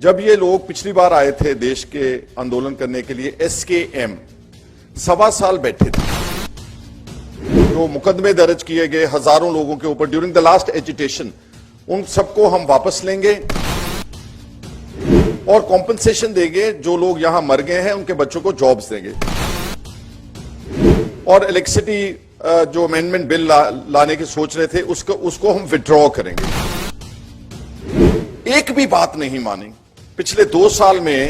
जब ये लोग पिछली बार आए थे देश के आंदोलन करने के लिए, SKM 1.25 साल बैठे थे। जो मुकदमे दर्ज किए गए हजारों लोगों के ऊपर ड्यूरिंग द लास्ट एजिटेशन, उन सबको हम वापस लेंगे और कॉम्पनसेशन देंगे। जो लोग यहां मर गए हैं उनके बच्चों को जॉब्स देंगे और इलेक्ट्रिसिटी जो अमेंडमेंट बिल लाने की सोच रहे थे उसको हम विड्रॉ करेंगे। एक भी बात नहीं मानी। पिछले 2 साल में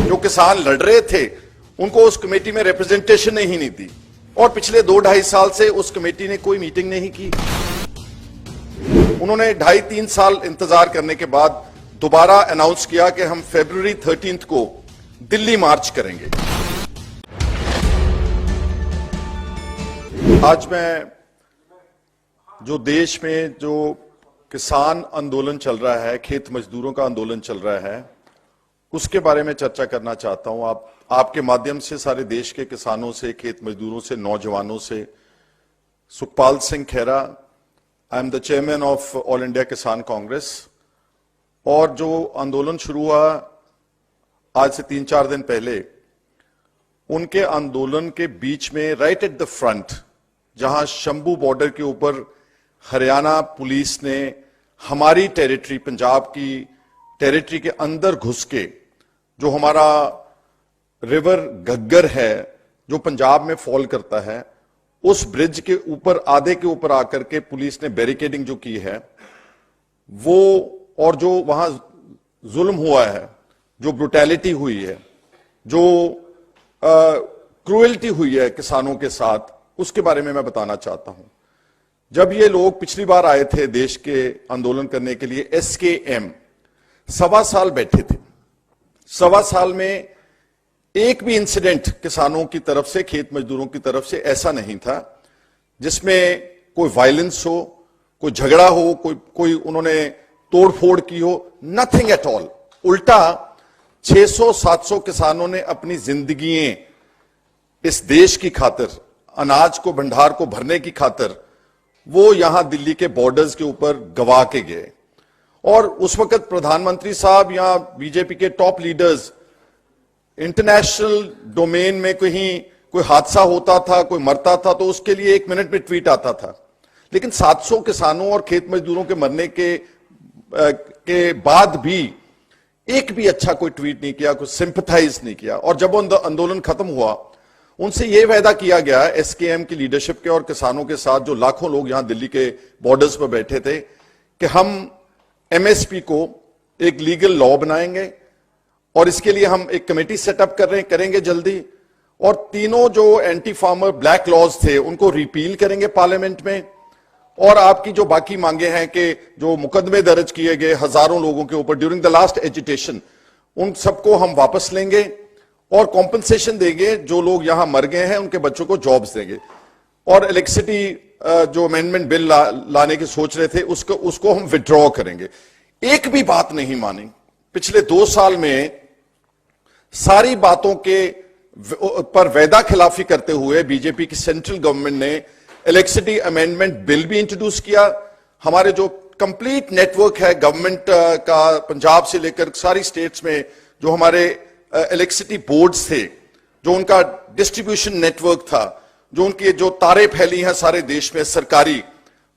जो किसान लड़ रहे थे उनको उस कमेटी में रिप्रेजेंटेशन ही नहीं दी और पिछले 2-2.5 साल से उस कमेटी ने कोई मीटिंग नहीं की। उन्होंने 2.5-3 साल इंतजार करने के बाद दोबारा अनाउंस किया कि हम फरवरी 13 को दिल्ली मार्च करेंगे। आज मैं जो देश में जो किसान आंदोलन चल रहा है, खेत मजदूरों का आंदोलन चल रहा है, उसके बारे में चर्चा करना चाहता हूं। आपके माध्यम से सारे देश के किसानों से, खेत मजदूरों से, नौजवानों से। Sukhpal Singh Khaira, I am the chairman of all India Kisan Congress. और जो आंदोलन शुरू हुआ आज से 3-4 दिन पहले, उनके आंदोलन के बीच में राइट एट द फ्रंट, जहां शंभू बॉर्डर के ऊपर हरियाणा पुलिस ने हमारी टेरिटरी, पंजाब की टेरिटरी के अंदर घुस के, जो हमारा रिवर घग्गर है जो पंजाब में फॉल करता है, उस ब्रिज के ऊपर, आधे के ऊपर आकर के पुलिस ने बैरिकेडिंग जो की है वो, और जो वहां जुल्म हुआ है, जो ब्रुटैलिटी हुई है, जो क्रूएल्टी हुई है किसानों के साथ, उसके बारे में मैं बताना चाहता हूं। जब ये लोग पिछली बार आए थे देश के आंदोलन करने के लिए, SKM 1.25 साल बैठे थे। 1.25 साल में एक भी इंसिडेंट किसानों की तरफ से, खेत मजदूरों की तरफ से ऐसा नहीं था जिसमें कोई वायलेंस हो, कोई झगड़ा हो, कोई उन्होंने तोड़फोड़ की हो। Nothing at all. उल्टा 600-700 किसानों ने अपनी जिंदगियां इस देश की खातिर, अनाज को, भंडार को भरने की खातिर, वो यहां दिल्ली के बॉर्डर्स के ऊपर गवा के गए। और उस वक्त प्रधानमंत्री साहब या बीजेपी के टॉप लीडर्स, इंटरनेशनल डोमेन में कहीं कोई हादसा होता था, कोई मरता था, तो उसके लिए 1 मिनट में ट्वीट आता था। लेकिन 700 किसानों और खेत मजदूरों के मरने के बाद भी एक भी अच्छा कोई ट्वीट नहीं किया, कोई सिंपथाइज नहीं किया। और जब आंदोलन खत्म हुआ, उनसे यह वायदा किया गया SKM की लीडरशिप के और किसानों के साथ, जो लाखों लोग यहां दिल्ली के बॉर्डर्स पर बैठे थे, कि हम MSP को एक लीगल लॉ बनाएंगे और इसके लिए हम एक कमेटी सेटअप करेंगे जल्दी, और तीनों जो एंटी फार्मर ब्लैक लॉज थे उनको रिपील करेंगे पार्लियामेंट में। और आपकी जो बाकी मांगे हैं कि जो मुकदमे दर्ज किए गए हजारों लोगों के ऊपर ड्यूरिंग द लास्ट एजिटेशन, उन सबको हम वापस लेंगे और कॉम्पनसेशन देंगे। जो लोग यहां मर गए हैं उनके बच्चों को जॉब्स देंगे और इलेक्ट्रिसिटी जो अमेंडमेंट बिल लाने की सोच रहे थे उसको हम विड्रॉ करेंगे। एक भी बात नहीं मानी। पिछले 2 साल में सारी बातों के पर वायदा खिलाफी करते हुए बीजेपी की सेंट्रल गवर्नमेंट ने इलेक्ट्रिसिटी अमेंडमेंट बिल भी इंट्रोड्यूस किया। हमारे जो कंप्लीट नेटवर्क है गवर्नमेंट का, पंजाब से लेकर सारी स्टेट्स में जो हमारे इलेक्ट्रिसिटी बोर्ड्स थे, जो उनका डिस्ट्रीब्यूशन नेटवर्क था, जो उनकी जो तारें फैली हैं सारे देश में सरकारी,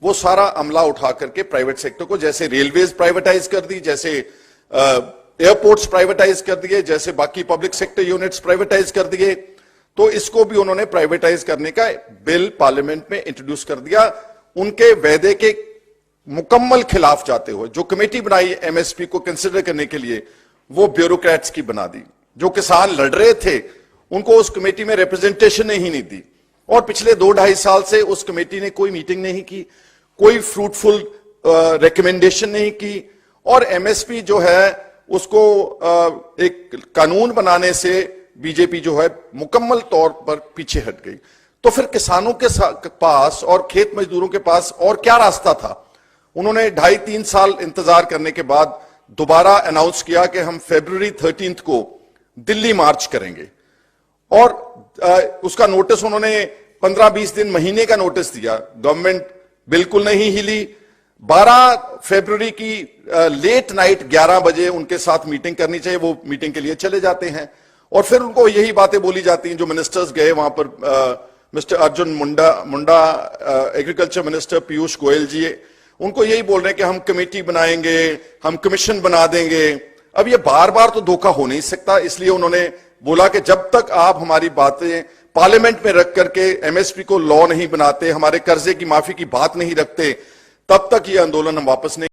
वो सारा अमला उठा करके प्राइवेट सेक्टर को, जैसे रेलवेज प्राइवेटाइज कर दी, जैसे एयरपोर्ट्स प्राइवेटाइज कर दिए, जैसे बाकी पब्लिक सेक्टर यूनिट्स प्राइवेटाइज कर दिए, तो इसको भी उन्होंने प्राइवेटाइज करने का बिल पार्लियामेंट में इंट्रोड्यूस कर दिया। उनके वायदे के मुकम्मल खिलाफ जाते हुए जो कमेटी बनाई MSP को कंसिडर करने के लिए, वो ब्यूरोक्रेट्स की बना दी। जो किसान लड़ रहे थे उनको उस कमेटी में रिप्रेजेंटेशन ही नहीं दी और पिछले 2-2.5 साल से उस कमेटी ने कोई मीटिंग नहीं की, कोई फ्रूटफुल रिकमेंडेशन नहीं की। और MSP जो है उसको एक कानून बनाने से बीजेपी जो है मुकम्मल तौर पर पीछे हट गई। तो फिर किसानों के पास और खेत मजदूरों के पास और क्या रास्ता था? उन्होंने 2.5-3 साल इंतजार करने के बाद दोबारा अनाउंस किया कि हम फरवरी 13 को दिल्ली मार्च करेंगे। और उसका नोटिस उन्होंने 15-20 दिन, महीने का नोटिस दिया। गवर्नमेंट बिल्कुल नहीं हिली, 12 फरवरी की लेट नाइट 11 बजे उनके साथ मीटिंग करनी चाहिए, वो मीटिंग के लिए चले जाते हैं और फिर उनको यही बातें बोली जाती हैं। जो मिनिस्टर्स गए वहां पर, mister Arjun Munda, agriculture minister Piyush Goyal जी, उनको यही बोल रहे हैं कि हम कमेटी बनाएंगे, हम कमीशन बना देंगे। अब ये बार बार तो धोखा हो नहीं सकता, इसलिए उन्होंने बोला कि जब तक आप हमारी बातें पार्लियामेंट में रख करके एमएसपी को लॉ नहीं बनाते, हमारे कर्जे की माफी की बात नहीं रखते, तब तक ये आंदोलन हम वापस नहीं